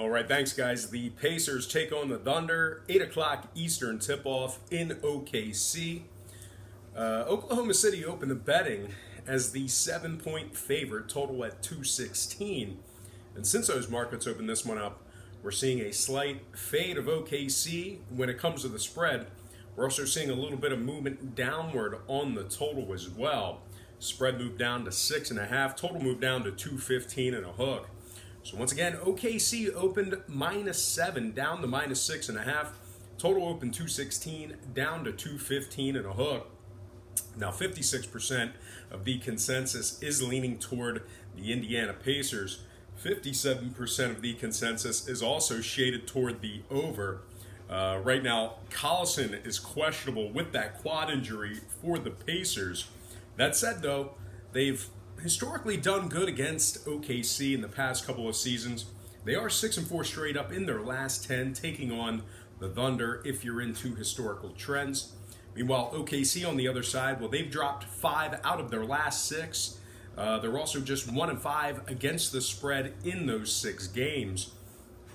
All right, thanks, guys. The Pacers take on the Thunder, 8 o'clock Eastern tip-off in OKC. Oklahoma City opened the betting as the 7-point favorite, total at 216. And since those markets opened this one up, we're seeing a slight fade of OKC when it comes to the spread. We're also seeing a little bit of movement downward on the total as well. Spread moved down to 6.5, total moved down to 215 and a hook. So once again, OKC opened -7, down to -6.5. Total opened 216, down to 215 and a hook. Now 56% of the consensus is leaning toward the Indiana Pacers. 57% of the consensus is also shaded toward the over. Right now, Collison is questionable with that quad injury for the Pacers. That said, though, they've historically done good against OKC in the past couple of seasons. They are 6-4 straight up in their last 10, taking on the Thunder if you're into historical trends. Meanwhile, OKC on the other side, well, they've dropped 5 out of their last 6. They're also just 1-5 against the spread in those 6 games.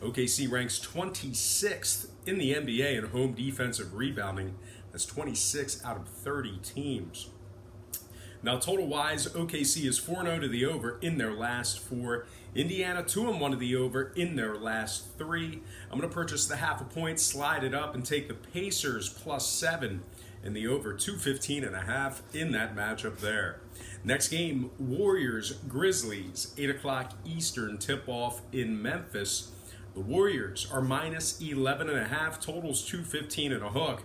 OKC ranks 26th in the NBA in home defensive rebounding. That's 26 out of 30 teams. Now, total-wise, OKC is 4-0 to the over in their last 4. Indiana 2-1 to the over in their last 3. I'm going to purchase the half a point, slide it up, and take the Pacers +7 and the over 215.5 in that matchup there. Next game, Warriors, Grizzlies, 8 o'clock Eastern tip-off in Memphis. The Warriors are -11.5, totals 215 and a hook.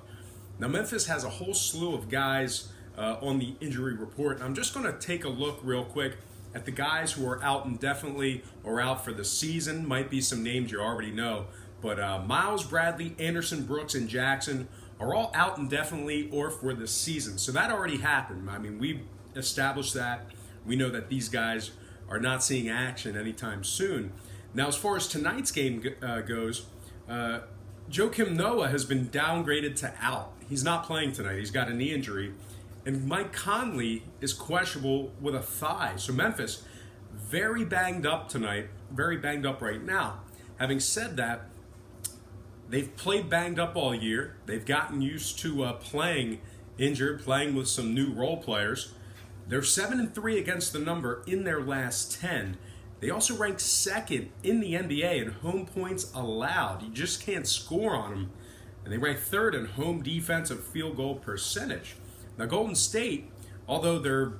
Now, Memphis has a whole slew of guys on the injury report. And I'm just going to take a look real quick at the guys who are out indefinitely or out for the season. Might be some names you already know. But Miles, Bradley, Anderson, Brooks, and Jackson are all out indefinitely or for the season. So that already happened. I mean, we've established that. We know that these guys are not seeing action anytime soon. Now, as far as tonight's game goes, Joakim Noah has been downgraded to out. He's not playing tonight. He's got a knee injury. And Mike Conley is questionable with a thigh. So Memphis, very banged up tonight, very banged up right now. Having said that, they've played banged up all year. They've gotten used to playing injured, playing with some new role players. They're 7-3 against the number in their last 10. They also rank second in the NBA in home points allowed. You just can't score on them. And they rank third in home defensive field goal percentage. Now, Golden State, although they're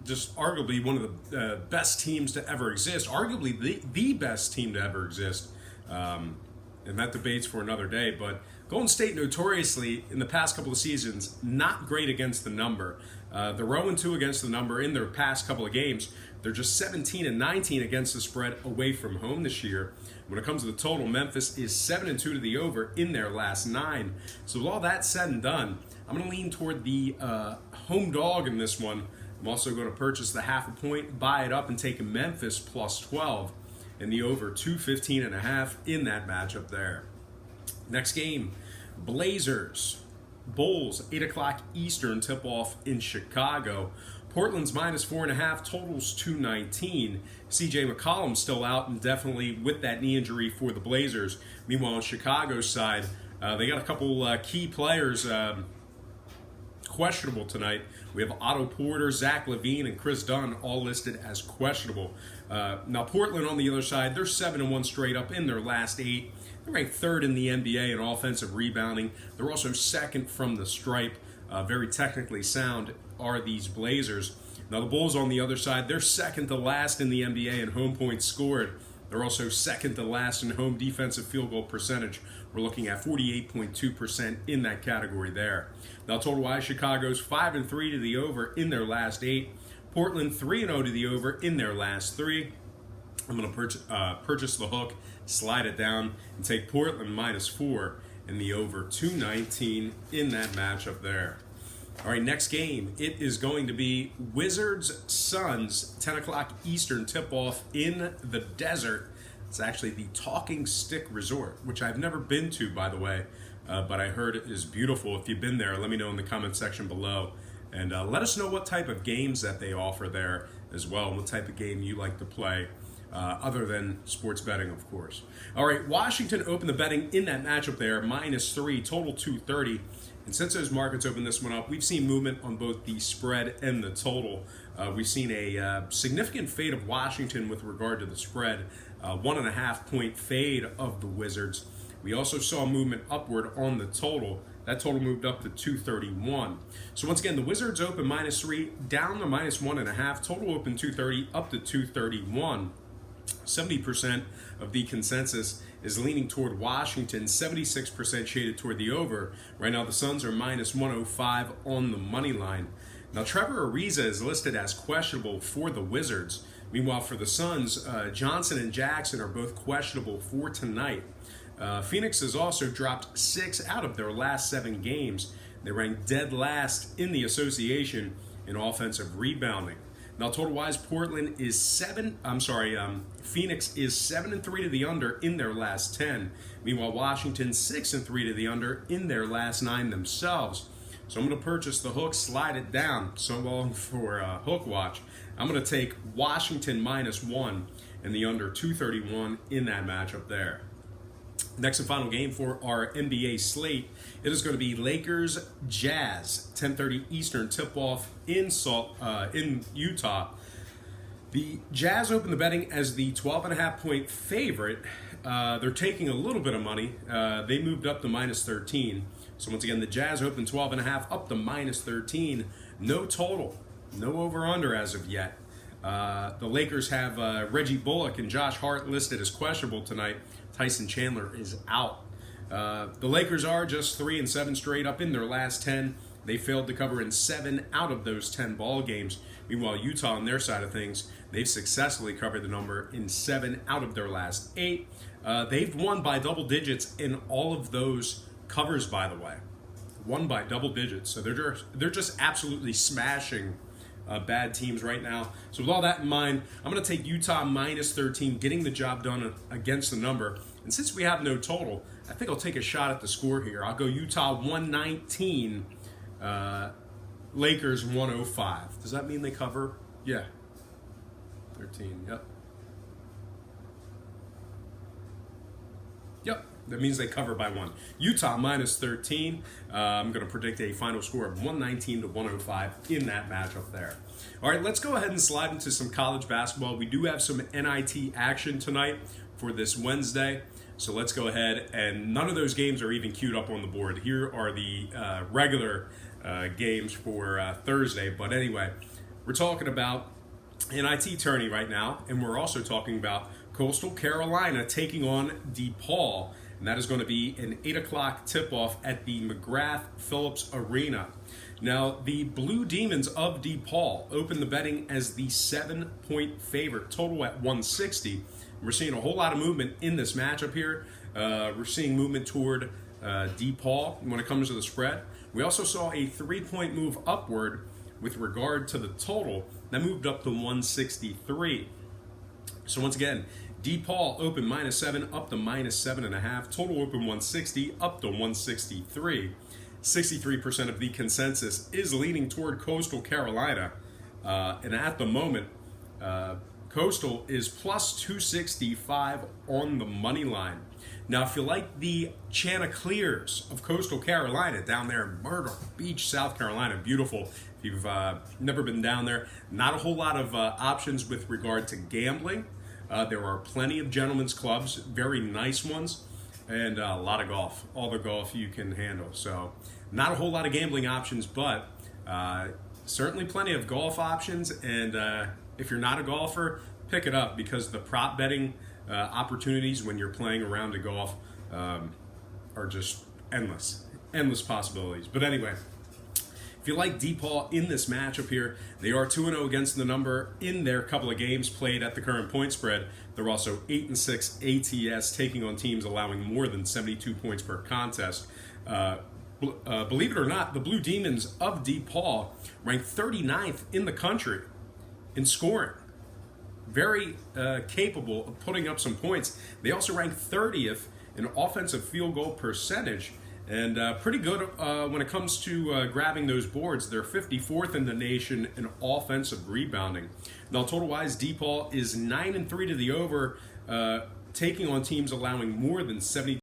just arguably one of the best teams to ever exist, arguably the best team to ever exist, and that debate's for another day, but Golden State notoriously, in the past couple of seasons, not great against the number. They're 0-2 against the number in their past couple of games. They're just 17-19 against the spread away from home this year. When it comes to the total, Memphis is 7-2 to the over in their last 9. So with all that said and done, I'm going to lean toward the home dog in this one. I'm also going to purchase the half a point, buy it up, and take Memphis +12 and the over 215.5 in that matchup there. Next game, Blazers, Bulls, 8 o'clock Eastern tip-off in Chicago. Portland's -4.5, totals 219. CJ McCollum's still out indefinitely with that knee injury for the Blazers. Meanwhile, on Chicago's side, they got a couple key players questionable tonight. We have Otto Porter, Zach LaVine, and Chris Dunn all listed as questionable. Now, Portland on the other side, they're 7-1 straight up in their last 8. They're ranked third in the NBA in offensive rebounding. They're also second from the stripe. Very technically sound are these Blazers. Now, the Bulls on the other side, they're second to last in the NBA in home points scored. They're also second to last in home defensive field goal percentage. We're looking at 48.2% in that category there. Now, total-wise, Chicago's 5-3 to the over in their last 8. Portland 3-0 to the over in their last 3. I'm going to purchase the hook, slide it down, and take Portland -4 and the over 219 in that matchup there. All right, next game. It is going to be Wizards-Suns, 10 o'clock Eastern tip-off in the desert. It's actually the Talking Stick Resort, which I've never been to, by the way, but I heard it is beautiful. If you've been there, let me know in the comment section below. And let us know what type of games that they offer there as well, and what type of game you like to play. other than sports betting, of course. All right, Washington opened the betting in that matchup there, -3, total 230. And since those markets opened this one up, we've seen movement on both the spread and the total. We've seen a significant fade of Washington with regard to the spread, 1.5 point fade of the Wizards. We also saw movement upward on the total. That total moved up to 231. So once again, the Wizards open -3, down to -1.5. Total open 230, up to 231. 70% of the consensus is leaning toward Washington, 76% shaded toward the over. Right now, the Suns are -105 on the money line. Now, Trevor Ariza is listed as questionable for the Wizards. Meanwhile, for the Suns, Johnson and Jackson are both questionable for tonight. Phoenix has also dropped 6 out of their last 7 games. They rank dead last in the association in offensive rebounding. Now, total-wise, Phoenix is 7-3 to the under in their last 10. Meanwhile, Washington 6-3 to the under in their last 9 themselves. So I'm going to purchase the hook, slide it down. So long for Hook Watch. I'm going to take Washington -1 and the under 231 in that matchup there. Next and final game for our NBA slate, it is going to be Lakers Jazz, 10:30 Eastern tip-off in Utah. The Jazz opened the betting as the 12.5 point favorite. They're taking a little bit of money. They moved up to -13. So once again, the Jazz opened 12.5 up to -13. No total, no over/under as of yet. The Lakers have Reggie Bullock and Josh Hart listed as questionable tonight. Tyson Chandler is out. The Lakers are just 3-7 straight up in their last 10. They failed to cover in 7 out of those 10 ball games. Meanwhile, Utah on their side of things, they've successfully covered the number in 7 out of their last 8. They've won by double digits in all of those covers, by the way. Won by double digits. So they're just absolutely smashing bad teams right now. So with all that in mind, I'm going to take Utah -13, getting the job done against the number. And since we have no total, I think I'll take a shot at the score here. I'll go Utah 119, Lakers 105. Does that mean they cover? Yeah. 13, yep. Yep. That means they cover by 1. Utah -13. I'm going to predict a final score of 119 to 105 in that matchup there. All right, let's go ahead and slide into some college basketball. We do have some NIT action tonight for this Wednesday. So let's go ahead, and none of those games are even queued up on the board. Here are the regular games for Thursday. But anyway, we're talking about NIT tourney right now, and we're also talking about Coastal Carolina taking on DePaul. And that is going to be an 8 o'clock tip-off at the McGrath-Phillips Arena. Now, the Blue Demons of DePaul opened the betting as the 7-point favorite, total at 160. We're seeing a whole lot of movement in this matchup here. We're seeing movement toward DePaul when it comes to the spread. We also saw a 3-point move upward with regard to the total. That moved up to 163. So once again, DePaul open -7 up to -7.5. Total open 160 up to 163. 63% of the consensus is leaning toward Coastal Carolina. And at the moment, Coastal is +265 on the money line. Now, if you like the Chanticleers of Coastal Carolina down there in Myrtle Beach, South Carolina, beautiful. If you've never been down there, not a whole lot of options with regard to gambling. There are plenty of gentlemen's clubs, very nice ones, and a lot of golf. All the golf you can handle. So not a whole lot of gambling options, but certainly plenty of golf options. And if you're not a golfer, pick it up, because the prop betting opportunities when you're playing a round of golf are just endless. Endless possibilities. But anyway, if you like DePaul in this matchup here, they are 2-0 against the number in their couple of games played at the current point spread. They're also 8-6 ATS, taking on teams allowing more than 72 points per contest. Believe it or not, the Blue Demons of DePaul ranked 39th in the country in scoring. Very capable of putting up some points. They also ranked 30th in offensive field goal percentage. And pretty good when it comes to grabbing those boards. They're 54th in the nation in offensive rebounding. Now, total-wise, DePaul is 9-3 to the over, taking on teams allowing more than 70.